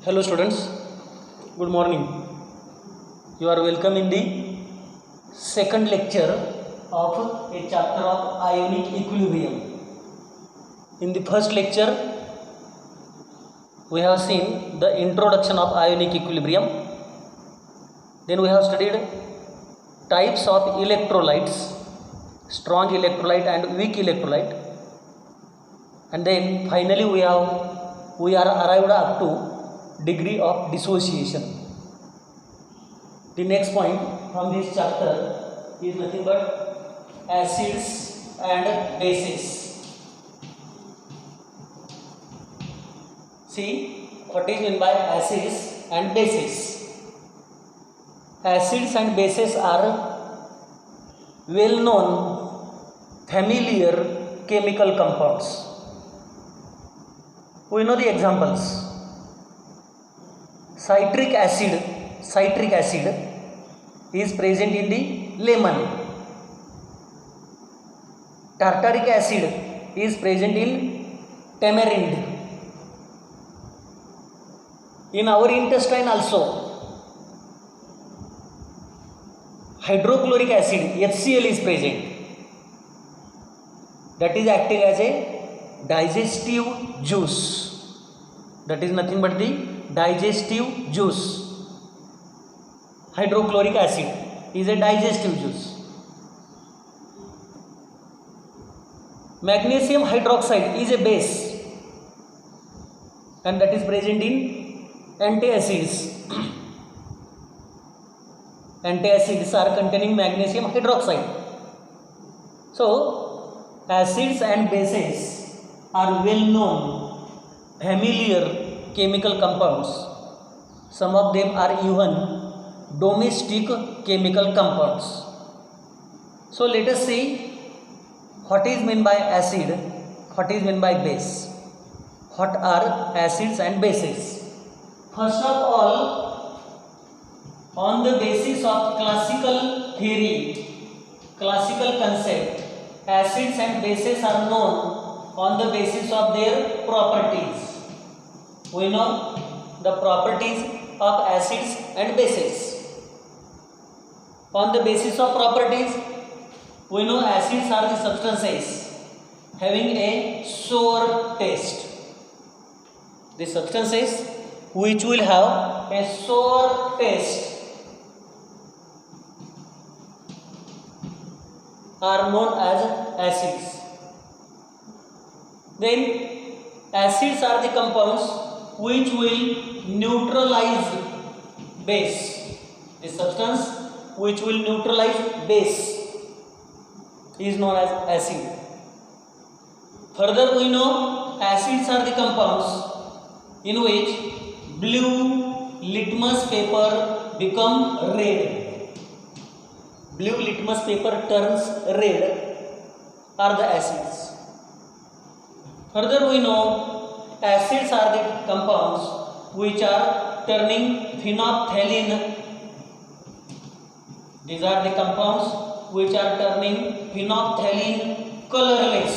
Hello students, good morning. You are welcome in the second lecture of a chapter of ionic equilibrium. In the first lecture we have seen the introduction of ionic equilibrium. Then we have studied types of electrolytes, strong electrolyte and weak electrolyte. And then finally we are arrived up to degree of dissociation. The next point from this chapter is nothing but acids and bases. See what is meant by acids and bases. Acids and bases are well known familiar chemical compounds. We know the examples. Citric acid is present in the lemon. Tartaric acid is present in tamarind. In our intestine also, hydrochloric acid HCl is present. That is acting as a digestive juice. That is nothing but the digestive juice. Hydrochloric acid is a digestive juice. Magnesium hydroxide is a base and that is present in antacids. Antacids are containing magnesium hydroxide. So acids and bases are well known familiar chemical compounds. Some of them are even domestic chemical compounds. So let us see what is meant by acid, what is meant by base. What are acids and bases? First of all, on the basis of classical theory, classical concept, acids and bases are known on the basis of their properties. We know the properties of acids and bases. On the basis of properties, we know acids are the substances having a sour taste. The substances which will have a sour taste are known as acids. Then acids are the compounds which will neutralize base. The substance which will neutralize base is known as acid. Further, we know acids are the compounds in which blue litmus paper become red. Blue litmus paper turns red are the acids. Further, we know acids are the compounds which are turning phenolphthalein. These are the compounds which are turning phenolphthalein colorless.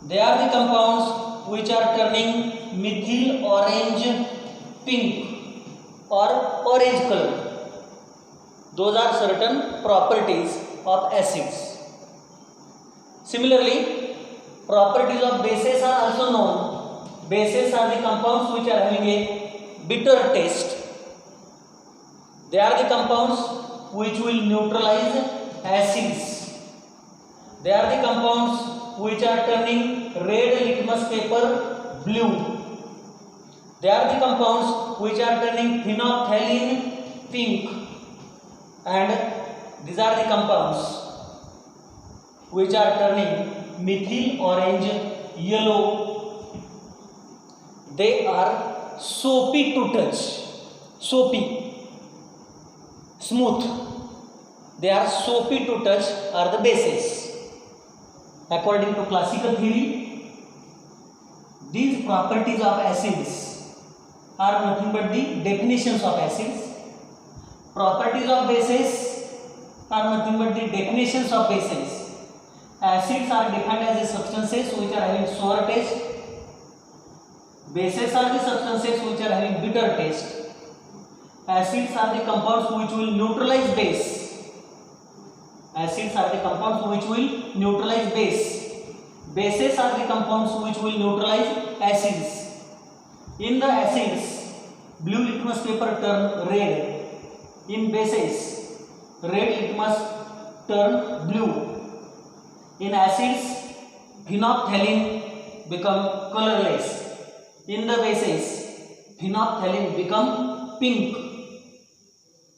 They are the compounds which are turning methyl orange pink or orange color. Those are certain properties of acids. Similarly, properties of bases are also known. Bases are the compounds which are having a bitter taste. They are the compounds which will neutralize acids. They are the compounds which are turning red litmus paper blue. They are the compounds which are turning phenolphthalein pink. And these are the compounds which are turning methyl orange yellow. They are soapy to touch. Soapy, smooth. They are soapy to touch are the bases. According to classical theory, these properties of acids are nothing but the definitions of acids. Properties of bases are nothing but the definitions of bases. Acids are defined as the substances which are having sour taste. Bases are the substances which are having bitter taste. Acids are the compounds which will neutralize base. Acids are the compounds which will neutralize base. Bases are the compounds which will neutralize acids. In the acids, blue litmus paper turn red. In bases, red litmus turn blue. In acids, phenolphthalein become colorless. In the bases, phenolphthalein become pink.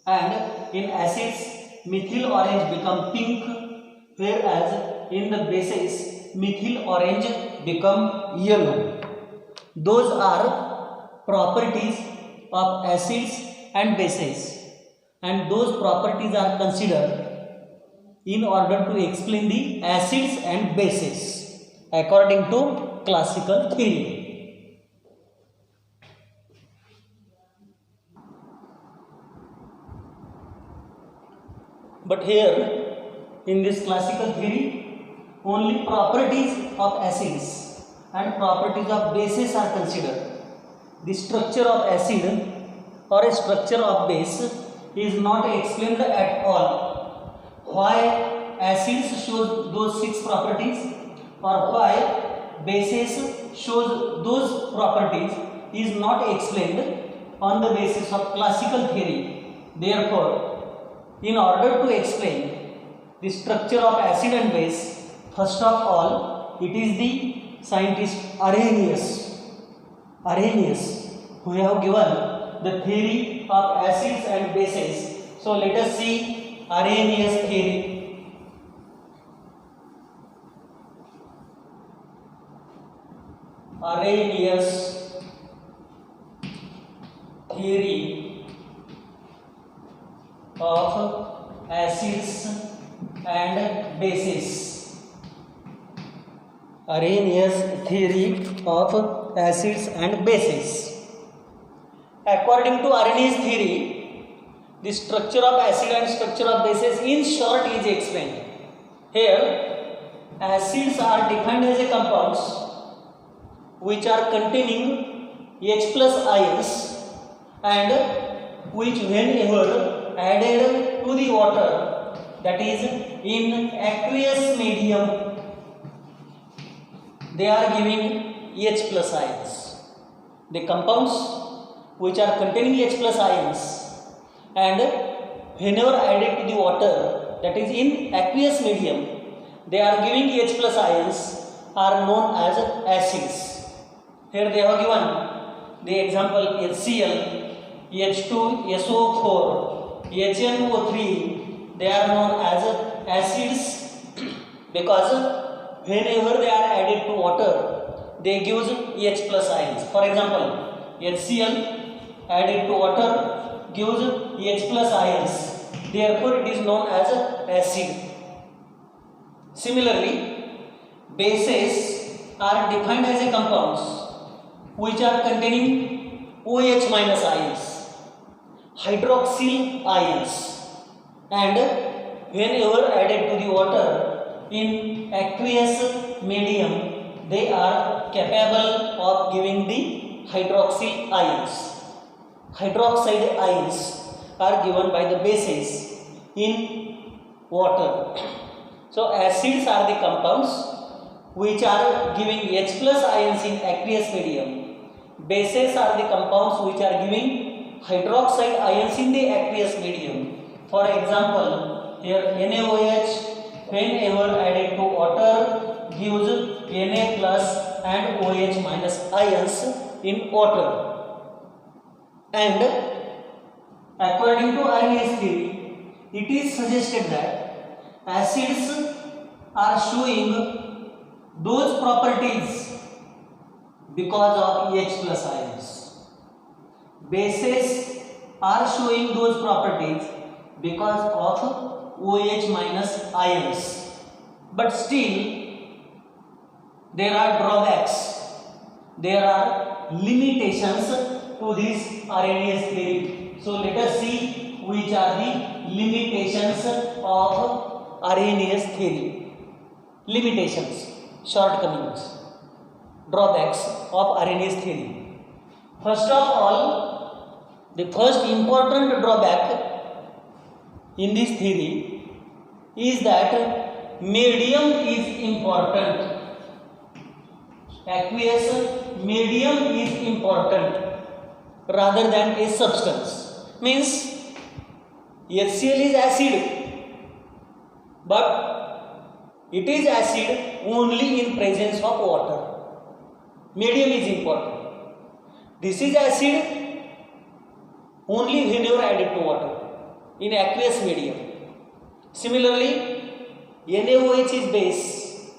And in acids, methyl orange become pink, whereas in the bases, methyl orange become yellow. Those are properties of acids and bases, and those properties are considered in order to explain the acids and bases according to classical theory. But here in this classical theory, only properties of acids and properties of bases are considered. The structure of acid or a structure of base is not explained at all. Why acids shows those 6 properties or why bases shows those properties is not explained on the basis of classical theory. Therefore, in order to explain the structure of acid and base, first of all, it is the scientist Arrhenius who have given the theory of acids and bases. So let us see Arrhenius theory. Arrhenius theory of acids and bases. Arrhenius theory of acids and bases. According to Arrhenius theory, the structure of acid and structure of bases in short is explained. Here, acids are defined as a compounds which are containing H plus ions and which whenever added to the water, that is in aqueous medium, they are giving H plus ions. The compounds which are containing H plus ions and whenever added to the water, that is in aqueous medium, they are giving H plus ions, are known as acids. Here they have given the example HCl, H2SO4, HNO3, they are known as acids because whenever they are added to water, they give H plus ions. For example, HCl added to water gives H plus ions. Therefore, it is known as acid. Similarly, bases are defined as a compounds which are containing OH minus ions, hydroxyl ions, and whenever added to the water in aqueous medium, they are capable of giving the hydroxyl ions. Hydroxide ions are given by the bases in water. So acids are the compounds which are giving H plus ions in aqueous medium. Bases are the compounds which are giving hydroxide ions in the aqueous medium. For example, here NaOH whenever added to water gives Na plus and OH minus ions in water. And according to Arrhenius theory, it is suggested that acids are showing those properties because of H plus ions. Bases are showing those properties because of OH minus ions. But still, there are drawbacks. There are limitations to this Arrhenius theory. So let us see which are the limitations of Arrhenius theory. Limitations, shortcomings, drawbacks of Arrhenius theory. first of all, the first important drawback in this theory is that medium is important. Aqueous medium is important rather than a substance. Means HCl is acid, but it is acid only in presence of water. Medium is important. This is acid only when you are added to water in aqueous medium. Similarly, NaOH is base,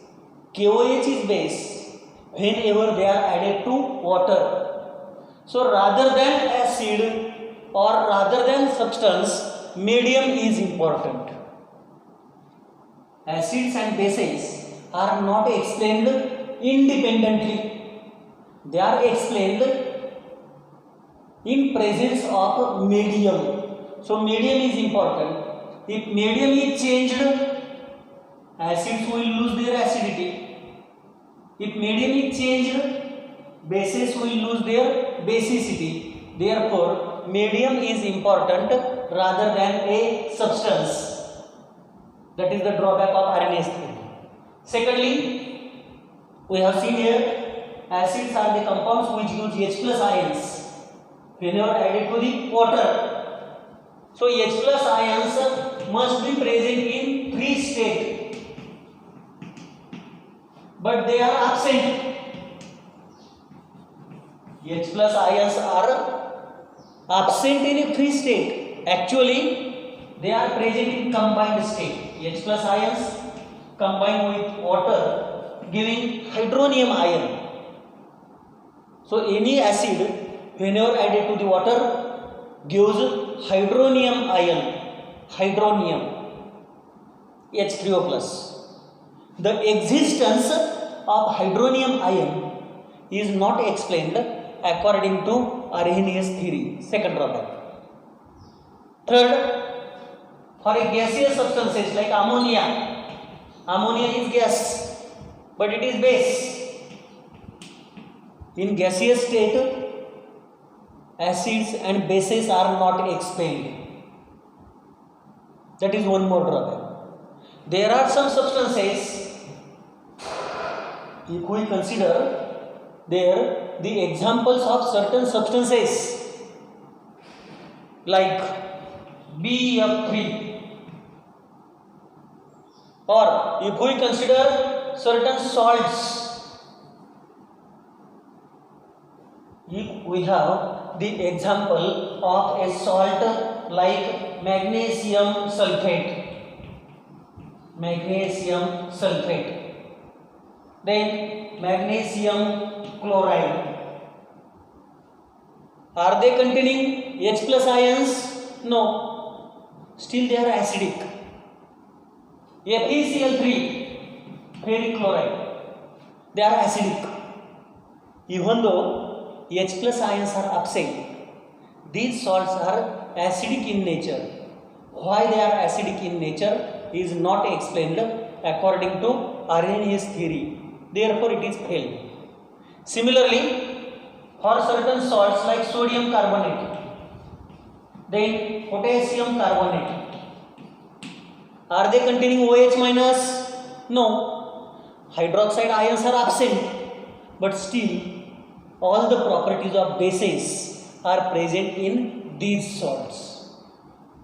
KOH is base whenever they are added to water. So rather than acid or rather than substance, medium is important. Acids and bases are not explained independently. They are explained in presence of medium. So medium is important. If medium is changed, acids will lose their acidity. If medium is changed, bases will lose their basicity. Therefore, medium is important rather than a substance. That is the drawback of Arrhenius theory. Secondly, we have seen here acids are the compounds which use H plus ions when they are added to the water. So H plus ions must be present in free state, but they are absent. H plus ions are absent in a free state. Actually, they are present in combined state. H plus ions combine with water, giving hydronium ion. So any acid whenever added to the water gives hydronium ion, hydronium H3O plus. The existence of hydronium ion is not explained according to Arrhenius theory. Second drawback. Third, for a gaseous substances like ammonia, ammonia is gas, but it is base. In gaseous state, acids and bases are not explained. That is one more drawback. There are some substances, if we consider there the examples of certain substances like BF3, or if we consider certain salts, if we have the example of a salt like magnesium sulfate, then magnesium chloride, are they containing H plus ions? No, still they are acidic. FeCl3, ferric chloride, they are acidic. Even though H plus ions are absent, these salts are acidic in nature. Why they are acidic in nature is not explained according to Arrhenius theory. Therefore, it is failed. Similarly, for certain salts like sodium carbonate, then potassium carbonate, are they containing OH minus? No, hydroxide ions are absent, but still all the properties of bases are present in these salts.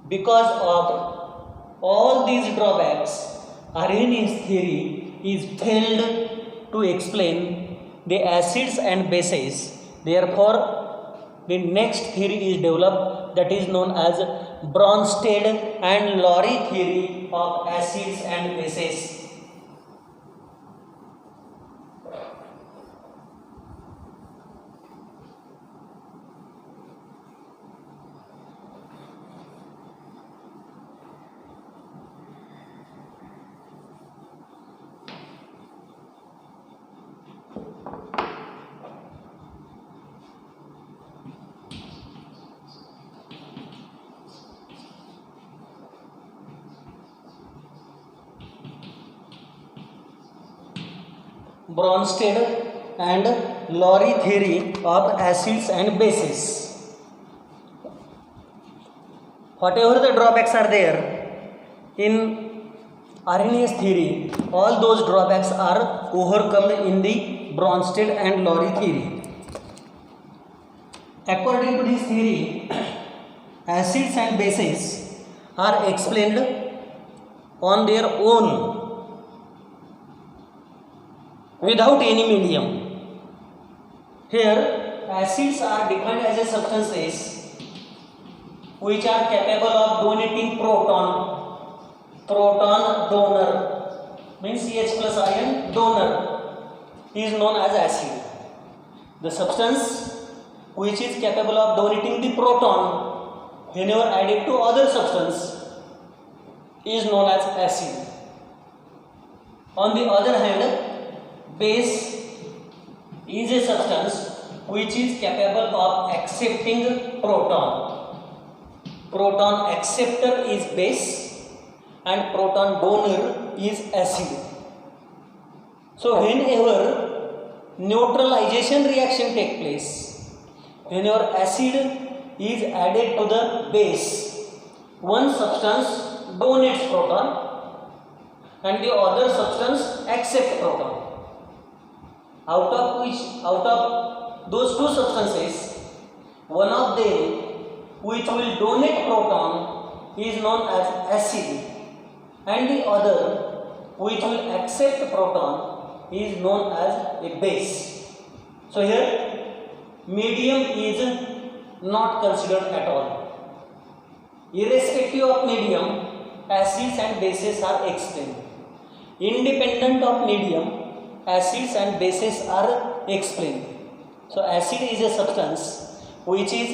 Because of all these drawbacks, Arrhenius theory is failed to explain the acids and bases. Therefore, the next theory is developed, that is known as Bronsted and Lowry theory of acids and bases. Bronsted and Lowry theory of acids and bases. Whatever the drawbacks are there in Arrhenius theory, all those drawbacks are overcome in the Bronsted and Lowry theory. According to this theory, acids and bases are explained on their own without any medium. Here, acids are defined as a substances which are capable of donating proton donor, means CH plus ion donor is known as acid. The substance which is capable of donating the proton whenever added to other substance is known as acid. On the other hand, base is a substance which is capable of accepting proton. Proton acceptor is base and proton donor is acid. So whenever neutralization reaction takes place, whenever acid is added to the base, one substance donates proton and the other substance accepts proton. Out of those two substances, one of them which will donate proton is known as acid and the other which will accept proton is known as a base. So here medium is not considered at all. Irrespective of medium, acids and bases are explained. Independent of medium, acids and bases are explained. So acid is a substance which is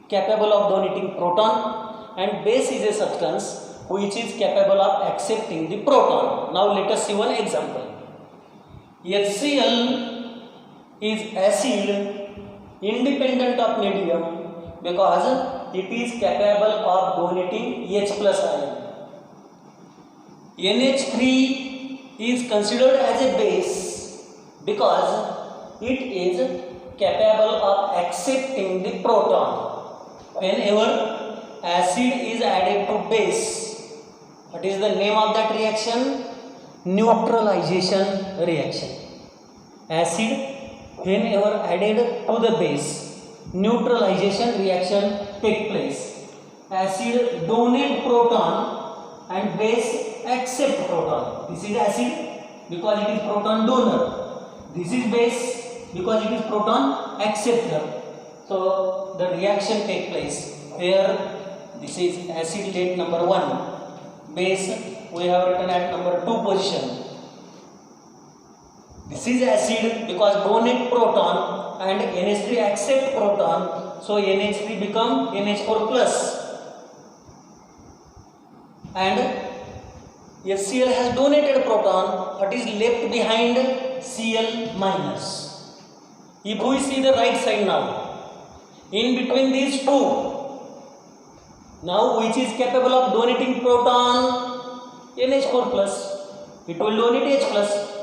capable of donating proton and base is a substance which is capable of accepting the proton. Now let us see one example. HCl is acid independent of medium because it is capable of donating H plus ion. NH3 is considered as a base because it is capable of accepting the proton. Whenever acid is added to base, what is the name of that reaction? Neutralization reaction. Acid whenever added to the base, neutralization reaction take place. Acid donate proton and base accept proton. This is acid because it is proton donor. This is base because it is proton acceptor. So the reaction take place where this is acid at number 1, base we have written at number 2 position. This is acid because donate proton and NH3 accept proton, so NH3 become NH4 plus and HCl has donated proton. What is left behind? Cl minus. If we see the right side now, in between these two, now which is capable of donating proton? NH4 plus. It will donate H plus.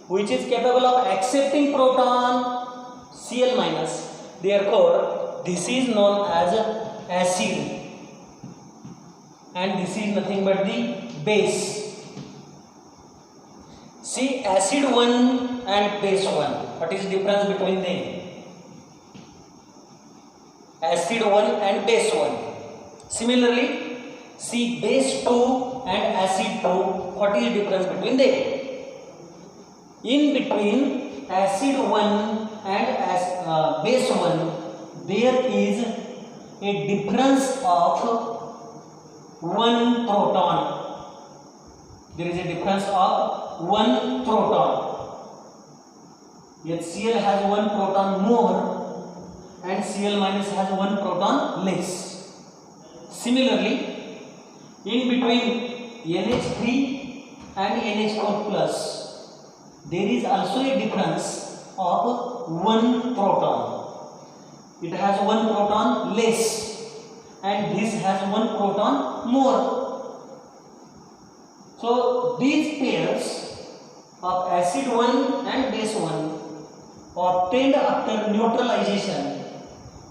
Which is capable of accepting proton? Cl minus. Therefore, this is known as acid and this is nothing but the base. See, acid 1 and base 1. What is the difference between them? Acid 1 and base 1. Similarly, see base 2 and acid 2. What is the difference between them? In between acid 1 and base 1, there is a difference of 1 proton. There is a difference of 1 proton. HCl has 1 proton more and Cl minus has 1 proton less. Similarly, in between NH3 and NH4 plus, there is also a difference of 1 proton. It has 1 proton less and this has 1 proton more. So these pairs of acid 1 and base 1 obtained after neutralization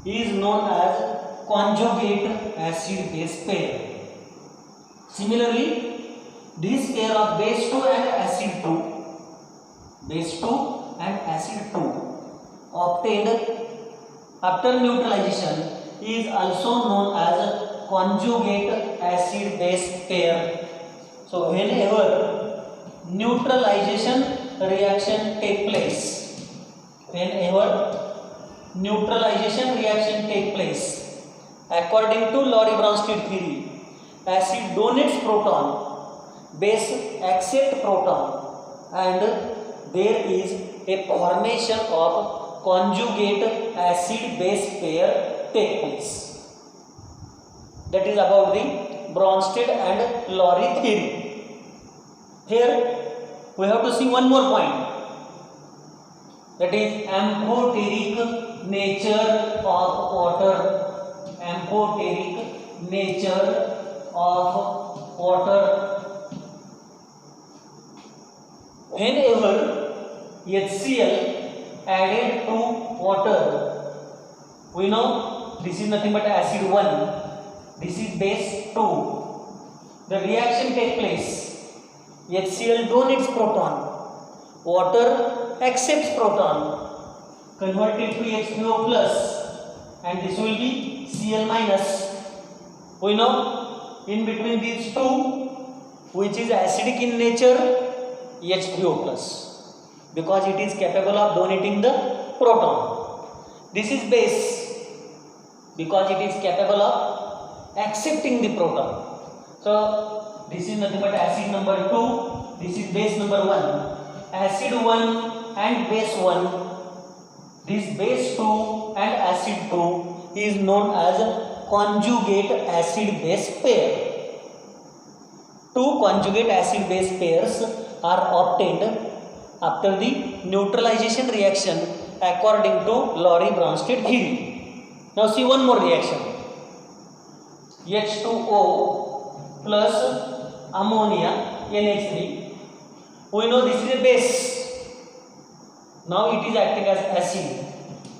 is known as conjugate acid base pair. Similarly, this pair of base 2 and acid 2, base 2 and acid 2 obtained after neutralization is also known as conjugate acid base pair. So whenever neutralization reaction take place, according to Lorentz-Bronsted theory, acid donates proton, base accept proton, and there is a formation of conjugate acid base pair take place. That is about the Bronsted and Lorentz theory. Here we have to see one more point, that is amphoteric nature of water. Amphoteric nature of water. Whenever HCl added to water, we know this is nothing but acid 1, this is base 2. The reaction take place. HCl donates proton, water accepts proton, converted to H2O plus, and this will be Cl minus. We know in between these two, which is acidic in nature, H3O plus, because it is capable of donating the proton. This is base, because it is capable of accepting the proton. So this is nothing but acid number 2, this is base number 1. Acid 1 and base 1, this base 2 and acid 2 is known as conjugate acid base pair. Two conjugate acid base pairs are obtained after the neutralization reaction according to Lorentz-Bronsted theory. Now see one more reaction. H2O plus ammonia NH3. We know this is a base. Now it is acting as acid.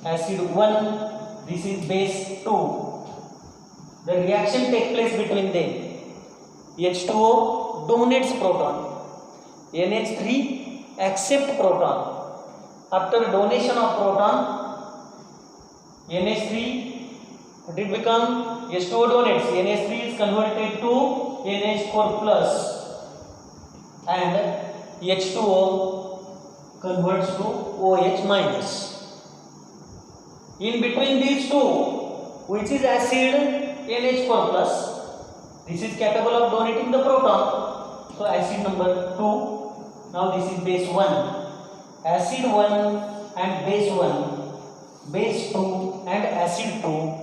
Acid 1, this is base 2. The reaction takes place between them. H2O donates proton, NH3 accept proton. After donation of proton, NH3, what did become? H2O donates, NH3 is converted to NH4 plus, and H2O converts to OH minus. In between these two, which is acid NH4 plus, this is capable of donating the proton. So acid number 2. Now this is base 1. Acid 1 and base 1, base 2 and acid 2,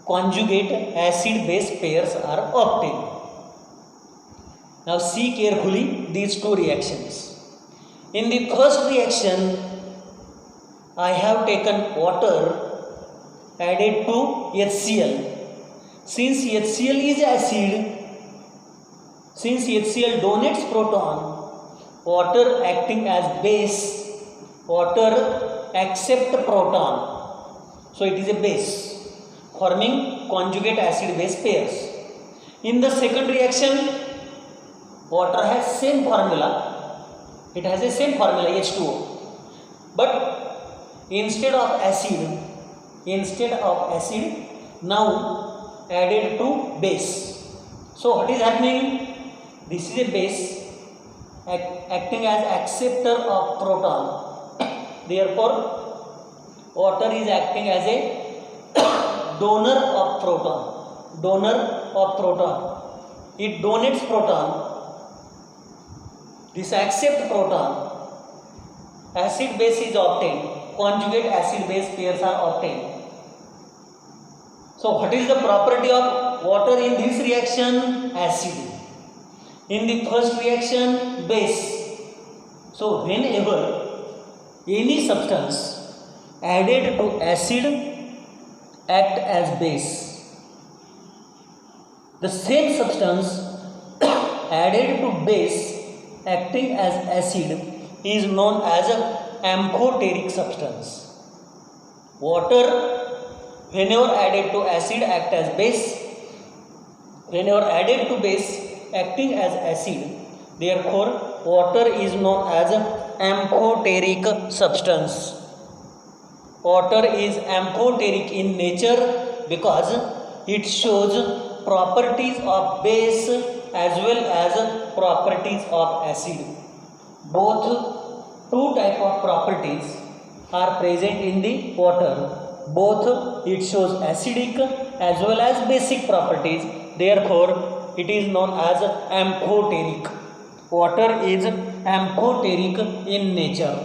conjugate acid base pairs are obtained. Now see carefully these two reactions. In the first reaction, I have taken water added to HCl. Since HCl is acid, since HCl donates proton, water acting as base, water accept proton. So it is a base, forming conjugate acid base pairs. In the second reaction, water has same formula. It has the same formula H2O. But instead of acid, now added to base. So what is happening? This is a base acting as acceptor of proton. Therefore, water is acting as a donor of proton. It donates proton. This accept proton. Acid base is obtained. Conjugate acid base pairs are obtained. So what is the property of water in this reaction? Acid. In the first reaction, base. So whenever any substance added to acid act as base, the same substance added to base acting as acid is known as amphoteric substance. Water, whenever added to acid, act as base. Whenever added to base, acting as acid. Therefore, water is known as amphoteric substance. Water is amphoteric in nature because it shows properties of base as well as properties of acid. Both two type of properties are present in the water. Both it shows acidic as well as basic properties. Therefore, it is known as amphoteric. Water is amphoteric in nature.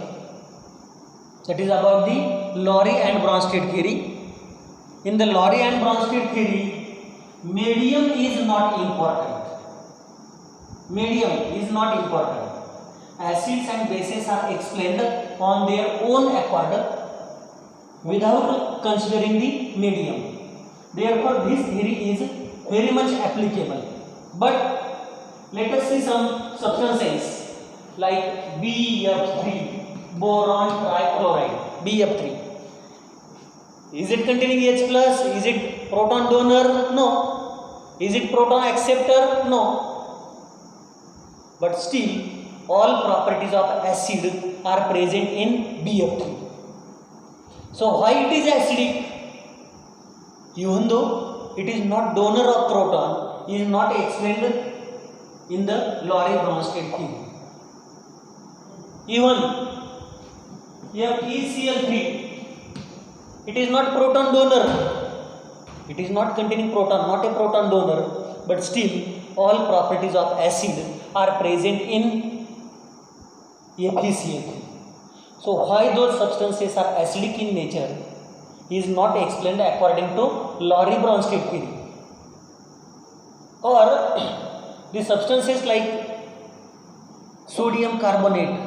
That is about the Lorry and Bronsted theory. In the Lorry and Bronsted theory, medium is not important. Medium is not important. Acids and bases are explained on their own accord without considering the medium. Therefore, this theory is very much applicable. But let us see some substances like BF3, boron trichloride, BF3. Is it containing H plus? Is it proton donor? No. Is it proton acceptor? No. But still, all properties of acid are present in BF3. So why it is acidic? Even though it is not donor of proton, is not explained in the Lorry-Bronsted theory. Even FeCl3, it is not proton donor. It is not containing proton, not a proton donor, but still all properties of acid are present in FeCl3. So why those substances are acidic in nature is not explained according to Lorry-Bronsted theory. Or the substances like sodium carbonate,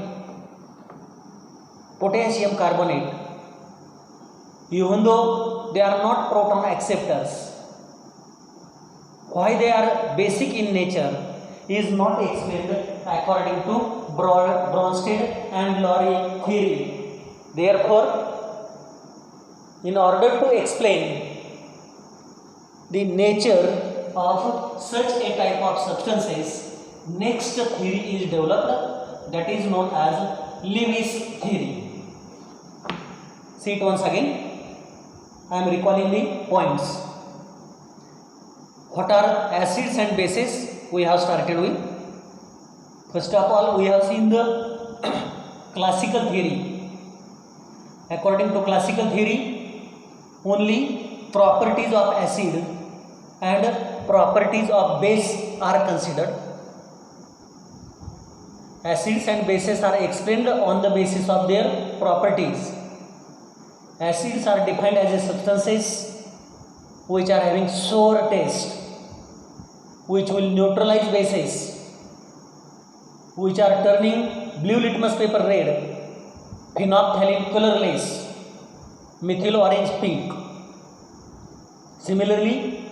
potassium carbonate, even though they are not proton acceptors, why they are basic in nature is not explained according to Bronsted and Lorry theory. Therefore, in order to explain the nature of such a type of substances, next theory is developed, that is known as Lewis theory. See it once again. I am recalling the points. What are acids and bases? We have started with. First of all, we have seen the classical theory. According to classical theory, only properties of acid and properties of base are considered. Acids and bases are explained on the basis of their properties. Acids are defined as substances which are having sour taste, which will neutralize bases, which are turning blue litmus paper red, phenolphthalein colorless, methyl orange pink. Similarly,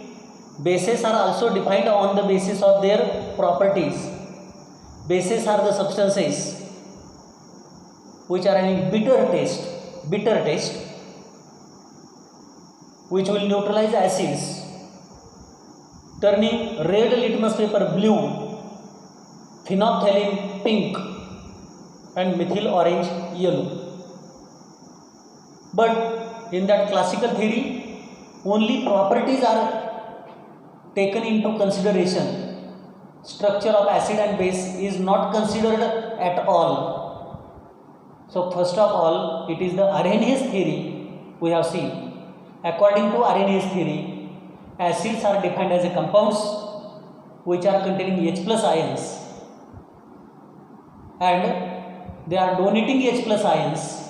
bases are also defined on the basis of their properties. Bases are the substances which are having bitter taste, which will neutralize acids, turning red litmus paper blue, phenolphthalein pink, and methyl orange yellow. But in that classical theory, only properties are taken into consideration. Structure of acid and base is not considered at all. So first of all, it is the Arrhenius theory we have seen. According to Arrhenius theory, acids are defined as compounds which are containing H plus ions, and they are donating H plus ions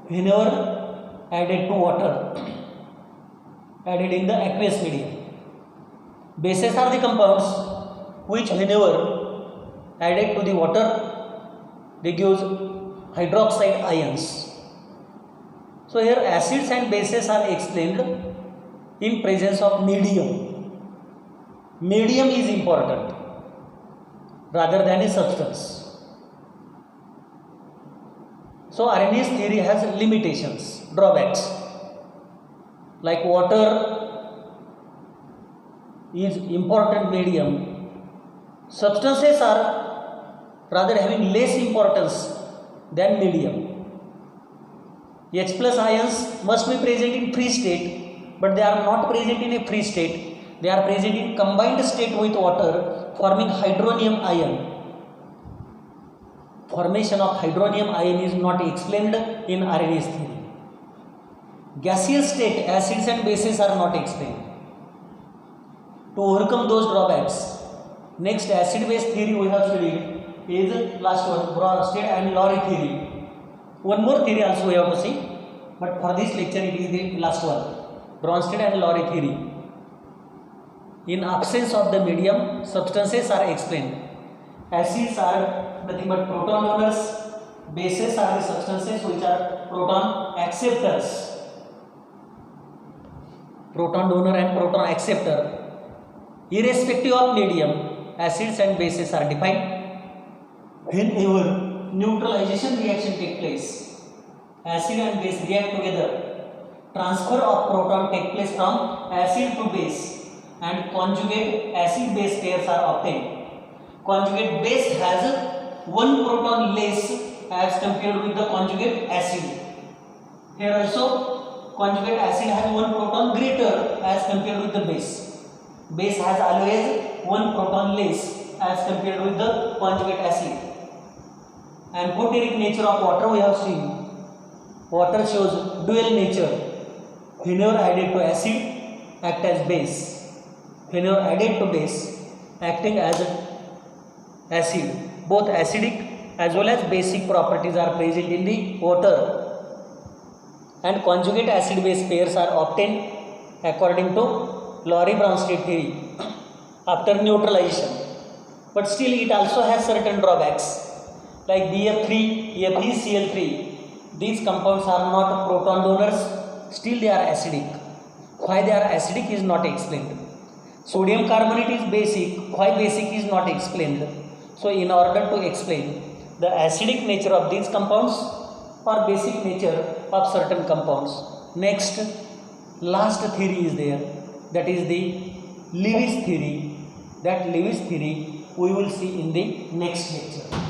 whenever added to water, added in the aqueous medium. Bases are the compounds which whenever added to the water, they give hydroxide ions. So here acids and bases are explained in presence of medium. Medium is important rather than a substance. So Arrhenius theory has limitations, drawbacks, like water is important medium. Substances are rather having less importance than medium. H plus ions must be present in free state, but they are not present in a free state. They are present in combined state with water, forming hydronium ion. Formation of hydronium ion is not explained in Arrhenius theory. Gaseous state, acids and bases are not explained. To overcome those drawbacks, next acid-base theory we have studied is last one, Bronsted and Lowry theory. One more theory also we have to see, but for this lecture it is the last one, Bronsted and Lowry theory. In absence of the medium, substances are explained. Acids are nothing but proton donors, bases are the substances which are proton acceptors. Proton donor and proton acceptor. Irrespective of medium, acids and bases are defined. Whenever neutralization reaction takes place, acid and base react together, transfer of proton takes place from acid to base, and conjugate acid base pairs are obtained. Conjugate base has one proton less as compared with the conjugate acid. Here also conjugate acid has one proton greater as compared with the base. Base has always one proton less as compared with the conjugate acid. Amphoteric nature of water we have seen. Water shows dual nature. Whenever added to acid, act as base. Whenever added to base, acting as acid. Both acidic as well as basic properties are present in the water, and conjugate acid base pairs are obtained according to Lowry-Bronsted theory after neutralization. But still it also has certain drawbacks, like BF3, FeCl3. These compounds are not proton donors, still they are acidic. Why they are acidic is not explained. Sodium carbonate is basic, why basic is not explained. So in order to explain the acidic nature of these compounds or basic nature of certain compounds, next last theory is there, that is the Lewis theory. That Lewis theory we will see in the next lecture.